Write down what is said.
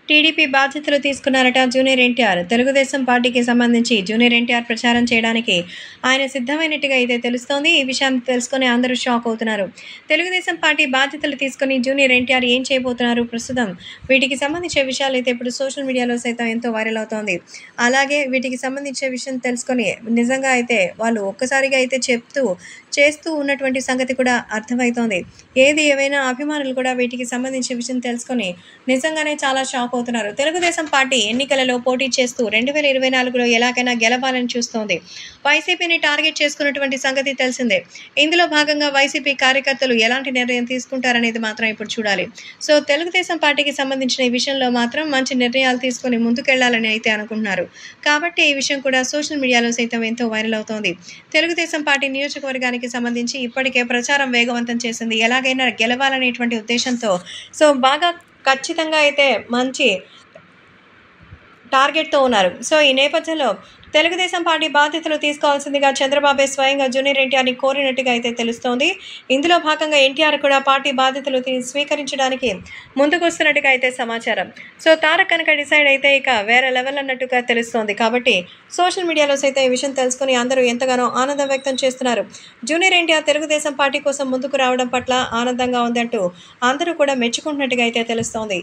TDP బాధ్యతలు తీసుకున్నారట junior NTR. Telugu Desam పార్టీకి సంబంధించి జూనియర్ ఎన్టీఆర్ ప్రచారం చేయడానికి ఆయన సిద్ధమైనట్టుగా అయితే తెలుస్తోంది. ఈ విషయాన్ని తెలుసుకొని అందరూ షాక్ అవుతున్నారు. తెలుగుదేశం పార్టీ బాధ్యతలు తీసుకొని జూనియర్ ఎన్టీఆర్ ఏం చేయబోతున్నారు ప్రస్తుతం? వీటికి సంబంధించిన విషయాలు అయితే ఇప్పుడు సోషల్ మీడియాలో సైతం ఎంతో వైరల్ అవుతోంది. అలాగే వీటికి సంబంధించిన విషయం తెలుసుకొని నిజంగా అయితే వాళ్ళు ఒక్కసారిగా అయితే చేస్తూ ఉన్నటువంటి సంగతి కూడా అర్థమవుతోంది. ఏది ఏవైనా అభిమానులు కూడా వీటికి సంబంధించిన విషయం తెలుసుకొని నిజంగానే చాలా షాక్ అవుతున్నారు. తెలుగుదేశం పార్టీ ఎన్నికలలో పోటీ చేస్తూ 2024లో ఎలాగైనా గెలవాలని చూస్తోంది. వైసీపీని టార్గెట్ చేసుకున్నటువంటి సంగతి తెలిసిందే. ఇందులో భాగంగా వైసీపీ కార్యకర్తలు ఎలాంటి నిర్ణయం తీసుకుంటారనేది మాత్రం ఇప్పుడు చూడాలి. సో తెలుగుదేశం పార్టీకి సంబంధించిన ఈ విషయంలో మాత్రం మంచి నిర్ణయాలు తీసుకొని ముందుకెళ్లాలని అయితే అనుకుంటున్నారు. కాబట్టి ఈ విషయం కూడా సోషల్ మీడియాలో సైతం ఎంతో వైరల్ అవుతోంది. తెలుగుదేశం పార్టీ నియోజకవర్గానికి సంబంధించి ఇప్పటికే ప్రచారం వేగవంతం చేసింది. ఎలాగైనా గెలవాలనేటువంటి ఉద్దేశంతో బాగా ఖచ్చితంగా అయితే మంచి టార్గెట్‌తో ఉన్నారు. ఈ నేపథ్యంలో తెలుగుదేశం పార్టీ బాధ్యతలు తీసుకోవాల్సిందిగా చంద్రబాబే స్వయంగా జూనియర్ ఎన్టీఆర్‌ని కోరినట్టుగా అయితే తెలుస్తోంది. ఇందులో భాగంగా ఎన్టీఆర్ కూడా పార్టీ బాధ్యతలు స్వీకరించడానికి ముందుకొస్తున్నట్టుగా అయితే సమాచారం. తారక్ కనుక డిసైడ్ అయితే ఇక వేరే లెవెల్ అన్నట్టుగా తెలుస్తోంది. కాబట్టి సోషల్ మీడియాలో సైతం ఈ విషయం తెలుసుకొని అందరూ ఎంతగానో ఆనందం వ్యక్తం చేస్తున్నారు. జూనియర్ ఎన్టీఆర్ తెలుగుదేశం పార్టీ కోసం ముందుకు రావడం పట్ల ఆనందంగా ఉందంటూ అందరూ కూడా మెచ్చుకుంటున్నట్టుగా అయితే తెలుస్తోంది.